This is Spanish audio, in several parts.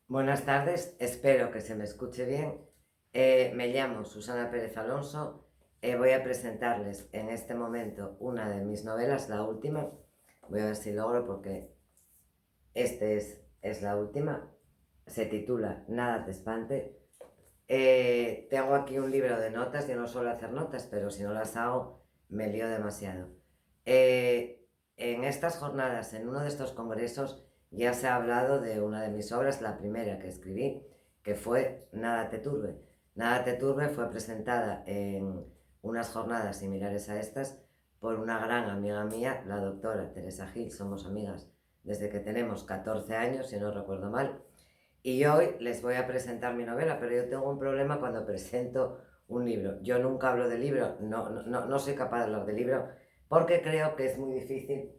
Buenas tardes, espero que se me escuche bien. Me llamo Susana Pérez Alonso. Voy a presentarles en este momento una de mis novelas, la última. Voy a ver si logro porque es la última. Se titula Nada te espante. Tengo aquí un libro de notas. Yo no suelo hacer notas, pero si no las hago me lío demasiado. En estas jornadas, en uno de estos congresos, ya se ha hablado de una de mis obras, la primera que escribí, que fue Nada te turbe. Nada te turbe fue presentada en unas jornadas similares a estas por una gran amiga mía, la doctora Teresa Gil. Somos amigas desde que tenemos 14 años, si no recuerdo mal. Y hoy les voy a presentar mi novela, pero yo tengo un problema cuando presento un libro. Yo nunca hablo de libro, no soy capaz de hablar de libro, porque creo que es muy difícil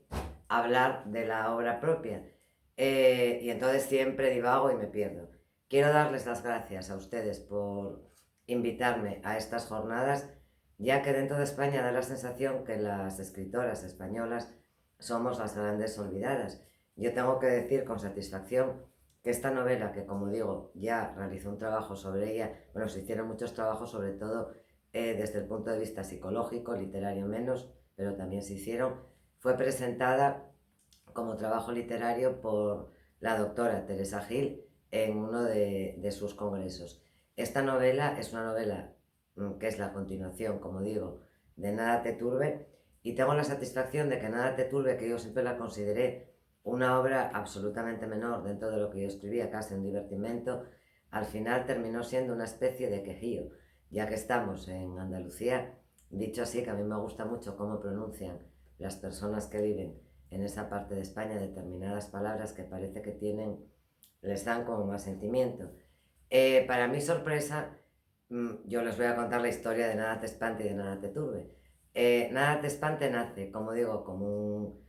hablar de la obra propia. Y entonces siempre divago y me pierdo. Quiero darles las gracias a ustedes por invitarme a estas jornadas, ya que dentro de España da la sensación que las escritoras españolas somos las grandes olvidadas. Yo tengo que decir con satisfacción que esta novela, que como digo, ya realizó un trabajo sobre ella, bueno, se hicieron muchos trabajos, sobre todo desde el punto de vista psicológico, literario menos, pero también se hicieron, fue presentada como trabajo literario por la doctora Teresa Gil en uno de sus congresos. Esta novela es una novela que es la continuación, como digo, de Nada te turbe, y tengo la satisfacción de que Nada te turbe, que yo siempre la consideré una obra absolutamente menor dentro de lo que yo escribía, casi un divertimento, al final terminó siendo una especie de quejío, ya que estamos en Andalucía. Dicho así, que a mí me gusta mucho cómo pronuncian las personas que viven en esa parte de España determinadas palabras que parece que tienen, les dan como más sentimiento. Para mi sorpresa, yo les voy a contar la historia de Nada te espante y de Nada te turbe. Nada te espante nace, como digo, como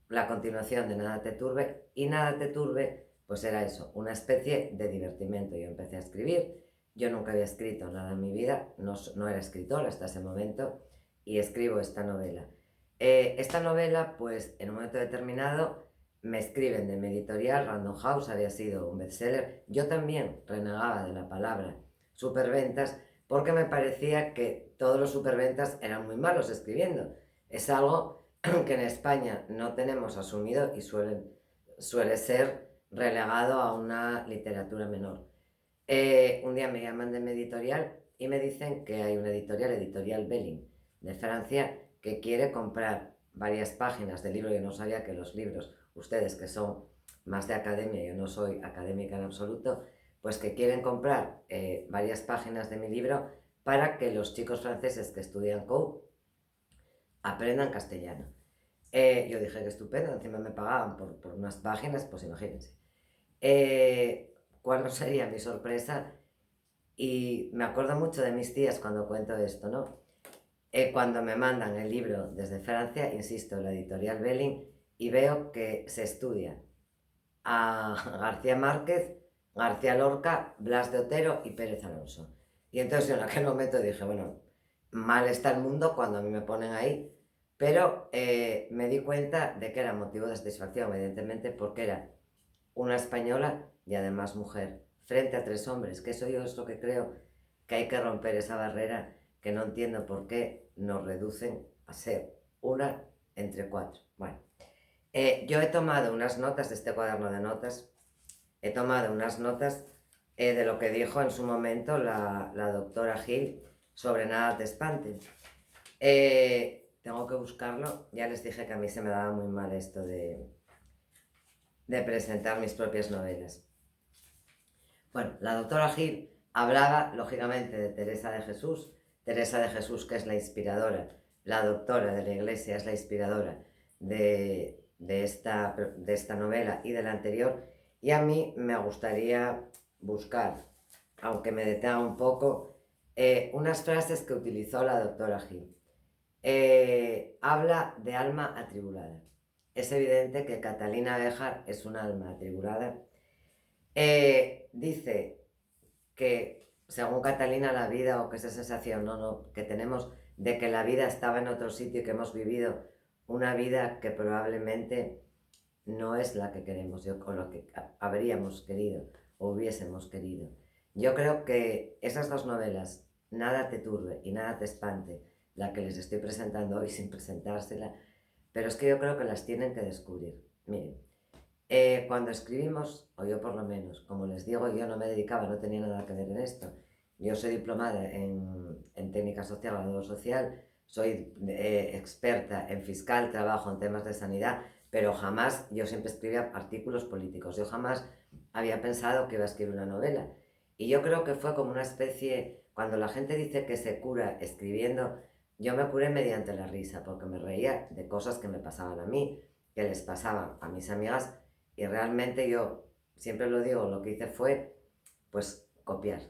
la continuación de Nada te turbe, y Nada te turbe pues era eso, una especie de divertimento. Yo empecé a escribir, yo nunca había escrito nada en mi vida, no era escritora hasta ese momento, y escribo esta novela. Esta novela, pues en un momento determinado me escriben de mi editorial, Random House, había sido un bestseller. Yo también renegaba de la palabra superventas porque me parecía que todos los superventas eran muy malos escribiendo. Es algo que en España no tenemos asumido y suele ser relegado a una literatura menor. Un día me llaman de mi editorial y me dicen que hay una editorial, Editorial Belling, de Francia, que quiere comprar varias páginas de libro. Yo no sabía que los libros, ustedes que son más de academia, yo no soy académica en absoluto, pues que quieren comprar varias páginas de mi libro para que los chicos franceses que estudian COU aprendan castellano. Yo dije que estupendo, encima me pagaban por unas páginas, pues imagínense. ¿Cuál no sería mi sorpresa? Y me acuerdo mucho de mis tías cuando cuento esto, ¿no? Cuando me mandan el libro desde Francia, insisto, la editorial Belling, y veo que se estudia a García Márquez, García Lorca, Blas de Otero y Pérez Alonso. Y entonces yo en aquel momento dije, bueno, mal está el mundo cuando a mí me ponen ahí, pero me di cuenta de que era motivo de satisfacción, evidentemente, porque era una española y además mujer, frente a tres hombres, que eso yo es lo que creo, que hay que romper esa barrera, que no entiendo por qué nos reducen a ser una entre cuatro. Bueno, yo he tomado unas notas de este cuaderno de notas, he tomado unas notas de lo que dijo en su momento la doctora Gil sobre Nada te espante. Tengo que buscarlo, ya les dije que a mí se me daba muy mal esto de presentar mis propias novelas. Bueno, la doctora Gil hablaba, lógicamente, de Teresa de Jesús, que es la inspiradora, la doctora de la Iglesia, es la inspiradora de esta novela y de la anterior, y a mí me gustaría buscar, aunque me detenga un poco, unas frases que utilizó la doctora Gil. Habla de alma atribulada. Es evidente que Catalina Béjar es un alma atribulada. Dice que, según Catalina, la vida, o que esa sensación que tenemos de que la vida estaba en otro sitio y que hemos vivido una vida que probablemente no es la que queremos o lo que habríamos querido, o hubiésemos querido. Yo creo que esas dos novelas, Nada te turbe y Nada te espante, la que les estoy presentando hoy sin presentársela, pero es que yo creo que las tienen que descubrir. Miren, cuando escribimos, o yo por lo menos, como les digo, yo no me dedicaba, no tenía nada que ver en esto. Yo soy diplomada en técnica social, grado social, soy experta en fiscal, trabajo en temas de sanidad, pero jamás, yo siempre escribía artículos políticos, yo jamás había pensado que iba a escribir una novela. Y yo creo que fue como una especie, cuando la gente dice que se cura escribiendo, yo me curé mediante la risa, porque me reía de cosas que me pasaban a mí, que les pasaban a mis amigas, y realmente yo, siempre lo digo, lo que hice fue, pues, copiar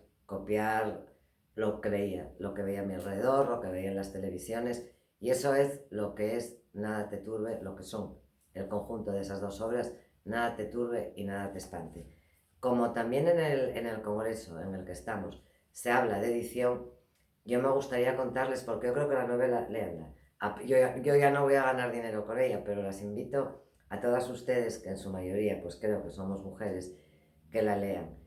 lo que veía, lo que veía a mi alrededor, lo que veía en las televisiones, y eso es lo que es Nada te turbe, lo que son el conjunto de esas dos obras, Nada te turbe y Nada te espante. Como también en el congreso en el que estamos se habla de edición, yo me gustaría contarles, porque yo creo que la novela, léanla. Yo ya no voy a ganar dinero con ella, pero las invito a todas ustedes, que en su mayoría pues creo que somos mujeres, que la lean.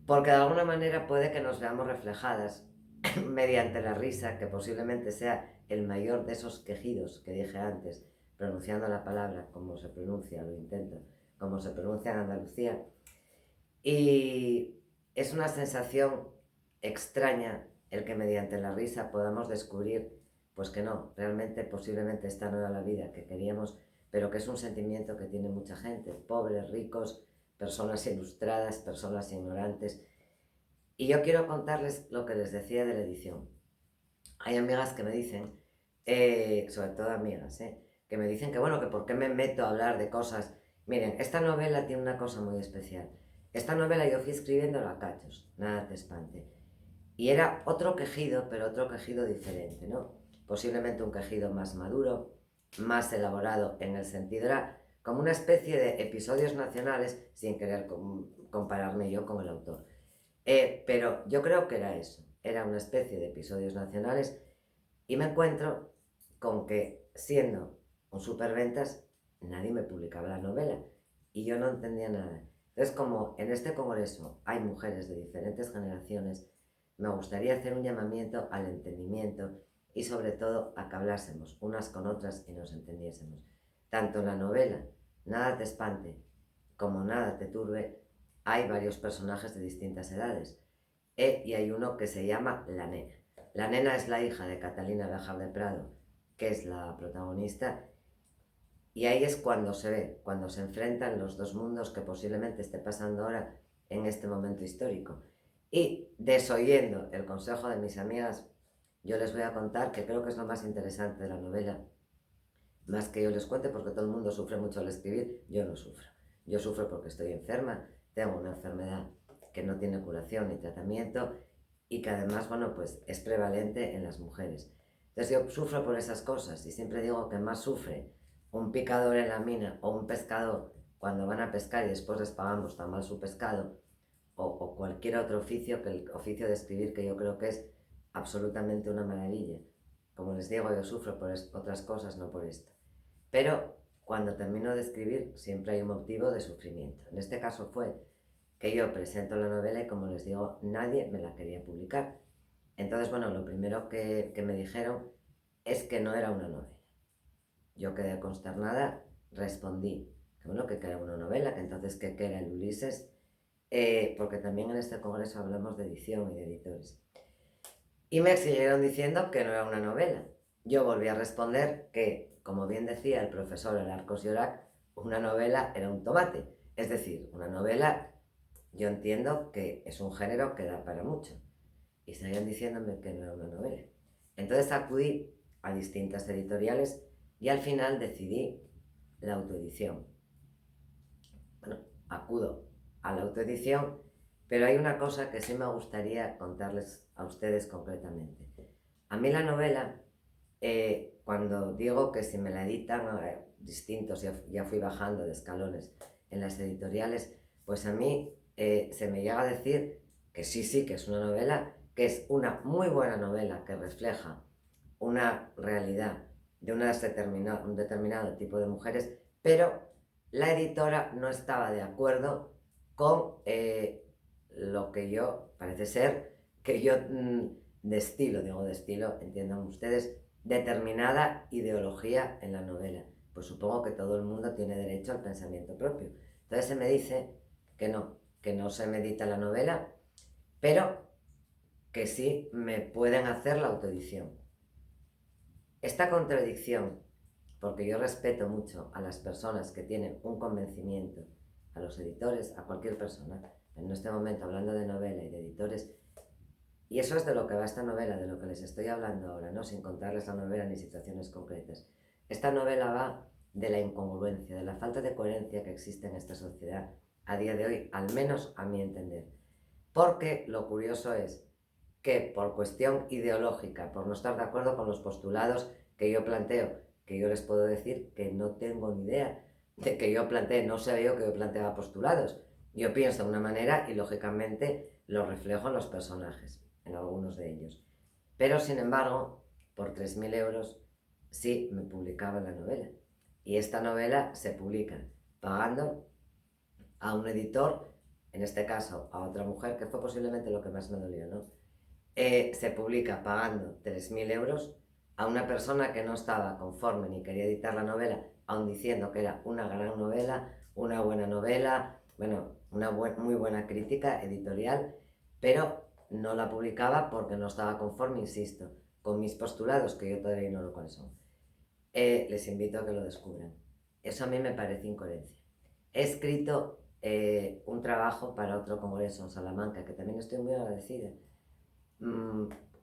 Porque de alguna manera puede que nos veamos reflejadas mediante la risa, que posiblemente sea el mayor de esos quejidos que dije antes, pronunciando la palabra como se pronuncia, lo intento, como se pronuncia en Andalucía. Y es una sensación extraña el que mediante la risa podamos descubrir, pues que no, realmente posiblemente esta no era la vida que queríamos, pero que es un sentimiento que tiene mucha gente, pobres, ricos, personas ilustradas, personas ignorantes. Y yo quiero contarles lo que les decía de la edición. Hay amigas que me dicen, sobre todo amigas, que me dicen que bueno, que por qué me meto a hablar de cosas. Miren, esta novela tiene una cosa muy especial. Esta novela yo fui escribiéndola a cachos, Nada te espante. Y era otro quejido, pero otro quejido diferente, ¿no? Posiblemente un quejido más maduro, más elaborado, en el sentido, era como una especie de episodios nacionales, sin querer compararme yo con el autor. Pero yo creo que era eso, era una especie de episodios nacionales, y me encuentro con que, siendo un superventas, nadie me publicaba la novela y yo no entendía nada. Entonces, como en este congreso hay mujeres de diferentes generaciones, me gustaría hacer un llamamiento al entendimiento y sobre todo a que hablásemos unas con otras y nos entendiésemos. Tanto en la novela Nada te espante como Nada te turbe hay varios personajes de distintas edades, y hay uno que se llama La Nena. La Nena es la hija de Catalina Bejar de Prado, que es la protagonista, y ahí es cuando se ve, cuando se enfrentan los dos mundos que posiblemente esté pasando ahora en este momento histórico. Y desoyendo el consejo de mis amigas, yo les voy a contar, que creo que es lo más interesante de la novela, más que yo les cuente, porque todo el mundo sufre mucho al escribir, yo no sufro. Yo sufro porque estoy enferma, tengo una enfermedad que no tiene curación ni tratamiento y que además, bueno, pues es prevalente en las mujeres. Entonces yo sufro por esas cosas y siempre digo que más sufre un picador en la mina o un pescador cuando van a pescar y después les pagamos tan mal su pescado, o cualquier otro oficio, que el oficio de escribir, que yo creo que es absolutamente una maravilla. Como les digo, yo sufro por otras cosas, no por esto. Pero cuando termino de escribir siempre hay un motivo de sufrimiento. En este caso fue que yo presento la novela y, como les digo, nadie me la quería publicar. Entonces, bueno, lo primero que me dijeron es que no era una novela. Yo quedé consternada, respondí que bueno, que era una novela, que entonces que era el Ulises, porque también en este congreso hablamos de edición y de editores. Y me siguieron diciendo que no era una novela. Yo volví a responder que, como bien decía el profesor Alarcos Llorac, una novela era un tomate. Es decir, una novela, yo entiendo que es un género que da para mucho. Y seguían diciéndome que no era una novela. Entonces acudí a distintas editoriales y al final decidí la autoedición. Bueno, acudo a la autoedición, pero hay una cosa que sí me gustaría contarles a ustedes concretamente. A mí la novela, cuando digo que si me la editan distintos, ya fui bajando de escalones en las editoriales, pues a mí se me llega a decir que sí, que es una novela, que es una muy buena novela que refleja una realidad de un determinado tipo de mujeres, pero la editora no estaba de acuerdo con lo que yo, parece ser, que yo destilo, entiendan ustedes, determinada ideología en la novela. Pues supongo que todo el mundo tiene derecho al pensamiento propio. Entonces se me dice que no se medita la novela, pero que sí me pueden hacer la autoedición. Esta contradicción, porque yo respeto mucho a las personas que tienen un convencimiento, a los editores, a cualquier persona, en este momento hablando de novela y de editores, y eso es de lo que va esta novela, de lo que les estoy hablando ahora, ¿no? Sin contarles la novela ni situaciones concretas. Esta novela va de la incongruencia, de la falta de coherencia que existe en esta sociedad a día de hoy, al menos a mi entender. Porque lo curioso es que por cuestión ideológica, por no estar de acuerdo con los postulados que yo planteo, que yo les puedo decir que no tengo ni idea de que yo planteé, no sé yo que yo planteaba postulados. Yo pienso de una manera y lógicamente lo reflejo en los personajes, en algunos de ellos. Pero sin embargo, por 3.000 euros sí me publicaba la novela. Y esta novela se publica pagando a un editor, en este caso a otra mujer, que fue posiblemente lo que más me dolió, ¿no? Se publica pagando 3.000 euros a una persona que no estaba conforme ni quería editar la novela, aun diciendo que era una gran novela, una buena novela, bueno, una muy buena crítica editorial, pero no la publicaba porque no estaba conforme, insisto, con mis postulados, que yo todavía no lo cuáles son. Les invito a que lo descubran. Eso a mí me parece incoherencia. He escrito un trabajo para otro congreso en Salamanca, que también estoy muy agradecida.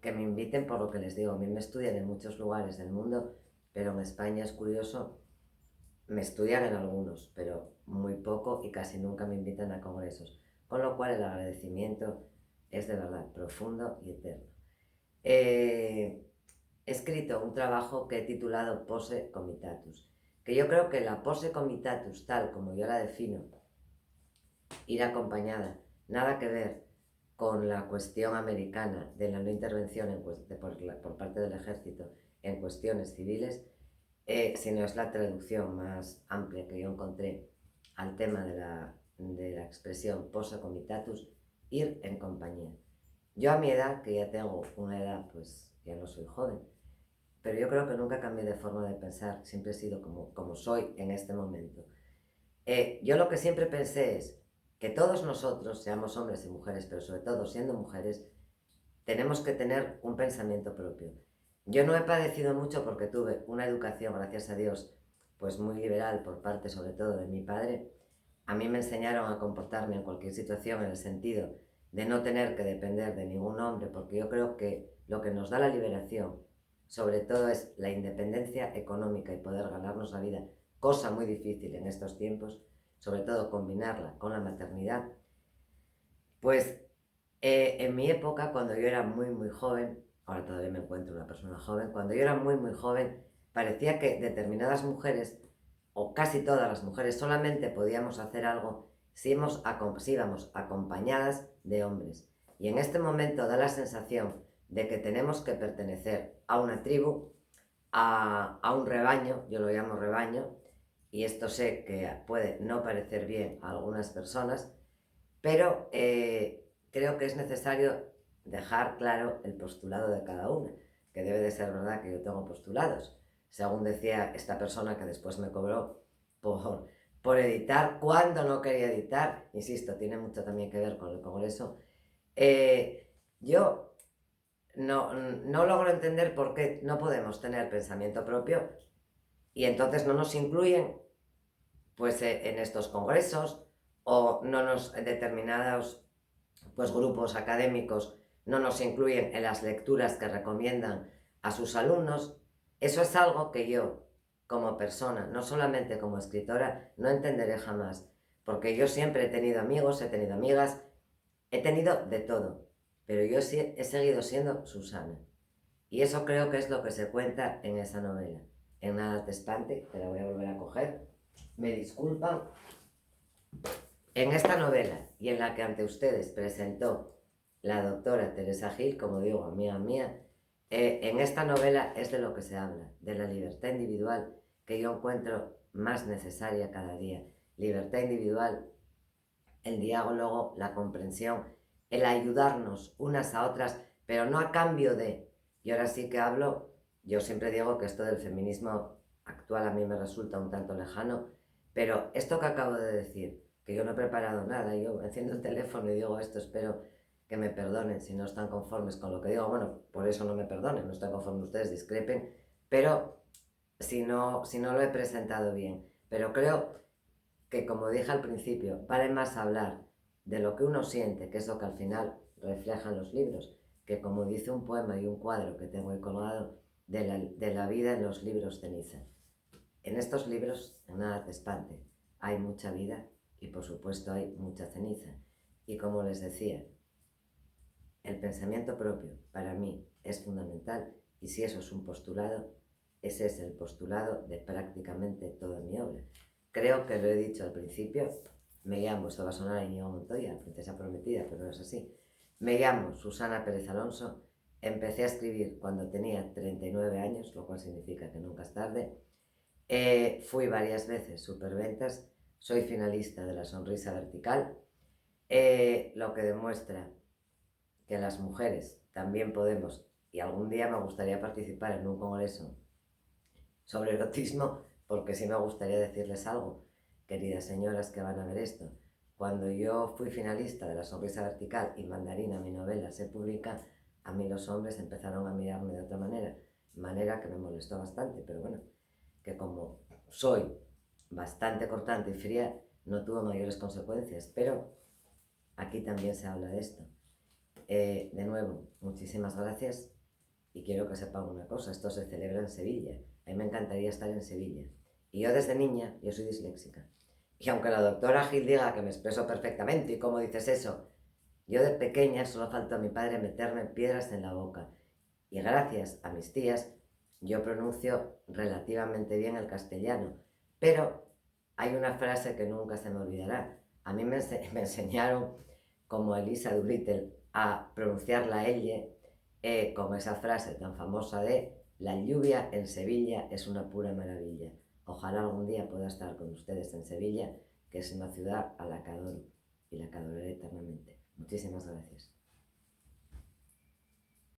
Que me inviten por lo que les digo. A mí me estudian en muchos lugares del mundo, pero en España es curioso, me estudian en algunos, pero muy poco y casi nunca me invitan a congresos. Con lo cual el agradecimiento es de verdad profundo y eterno. He escrito un trabajo que he titulado Posse Comitatus, que yo creo que la Posse Comitatus, tal como yo la defino, ir acompañada, nada que ver con la cuestión americana de la no intervención por parte del ejército en cuestiones civiles, sino es la traducción más amplia que yo encontré al tema de la expresión posse comitatus, ir en compañía. Yo a mi edad, que ya tengo una edad, pues ya no soy joven, pero yo creo que nunca cambié de forma de pensar, siempre he sido como soy en este momento. Yo lo que siempre pensé es que todos nosotros, seamos hombres y mujeres, pero sobre todo siendo mujeres, tenemos que tener un pensamiento propio. Yo no he padecido mucho porque tuve una educación, gracias a Dios, pues muy liberal por parte sobre todo de mi padre. A mí me enseñaron a comportarme en cualquier situación en el sentido de no tener que depender de ningún hombre, porque yo creo que lo que nos da la liberación, sobre todo, es la independencia económica y poder ganarnos la vida, cosa muy difícil en estos tiempos, sobre todo combinarla con la maternidad. Pues en mi época, cuando yo era muy joven, ahora todavía me encuentro una persona joven, cuando yo era muy joven, parecía que determinadas mujeres, o casi todas las mujeres, solamente podíamos hacer algo si íbamos acompañadas de hombres. Y en este momento da la sensación de que tenemos que pertenecer a una tribu, a un rebaño, yo lo llamo rebaño, y esto sé que puede no parecer bien a algunas personas, pero creo que es necesario dejar claro el postulado de cada una, que debe de ser verdad que yo tengo postulados, según decía esta persona que después me cobró por editar cuando no quería editar, insisto, tiene mucho también que ver con el Congreso. Yo no logro entender por qué no podemos tener pensamiento propio y entonces no nos incluyen pues en estos congresos, o no nos determinados pues grupos académicos no nos incluyen en las lecturas que recomiendan a sus alumnos. Eso es algo que yo, como persona, no solamente como escritora, no entenderé jamás, porque yo siempre he tenido amigos, he tenido amigas, he tenido de todo, pero yo he seguido siendo Susana. Y eso creo que es lo que se cuenta en esa novela. En Nada te espante, te la voy a volver a coger, me disculpan. En esta novela, y en la que ante ustedes presentó la doctora Teresa Gil, como digo, amiga mía, en esta novela es de lo que se habla, de la libertad individual que yo encuentro más necesaria cada día. Libertad individual el diálogo, la comprensión, el ayudarnos unas a otras, pero no a cambio de... Y ahora sí que hablo, yo siempre digo que esto del feminismo actual a mí me resulta un tanto lejano, pero esto que acabo de decir, que yo no he preparado nada, yo enciendo el teléfono y digo esto, espero que me perdonen si no están conformes con lo que digo, bueno, por eso no me perdonen, no están conformes ustedes, discrepen, pero si no lo he presentado bien. Pero creo que, como dije al principio, vale más hablar de lo que uno siente, que es lo que al final reflejan los libros, que, como dice un poema y un cuadro que tengo ahí colgado, de la vida en los libros ceniza. En estos libros, en Nada te espante, hay mucha vida y por supuesto hay mucha ceniza. Y como les decía, el pensamiento propio para mí es fundamental, y si eso es un postulado, ese es el postulado de prácticamente toda mi obra. Creo que lo he dicho al principio, me llamo, esto va a sonar a Íñigo Montoya, princesa prometida, pero no es así. Me llamo Susana Pérez Alonso, empecé a escribir cuando tenía 39 años, lo cual significa que nunca es tarde. Fui varias veces superventas, soy finalista de la Sonrisa Vertical, lo que demuestra que las mujeres también podemos, y algún día me gustaría participar en un congreso sobre erotismo, porque sí me gustaría decirles algo, queridas señoras que van a ver esto. Cuando yo fui finalista de La Sonrisa Vertical y Mandarina, mi novela, se publica, a mí los hombres empezaron a mirarme de otra manera que me molestó bastante, pero bueno, que como soy bastante cortante y fría, no tuvo mayores consecuencias, pero aquí también se habla de esto. De nuevo, muchísimas gracias, y quiero que sepan una cosa, esto se celebra en Sevilla, a mí me encantaría estar en Sevilla, y yo desde niña, yo soy disléxica, y aunque la doctora Gil diga que me expreso perfectamente, y cómo dices eso, yo de pequeña solo faltó a mi padre meterme piedras en la boca, y gracias a mis tías yo pronuncio relativamente bien el castellano, pero hay una frase que nunca se me olvidará. A mí me enseñaron, como Elisa Doolittle, a pronunciar la L con esa frase tan famosa de la lluvia en Sevilla es una pura maravilla. Ojalá algún día pueda estar con ustedes en Sevilla, que es una ciudad a la que adoro y la que adoraré eternamente. Muchísimas gracias.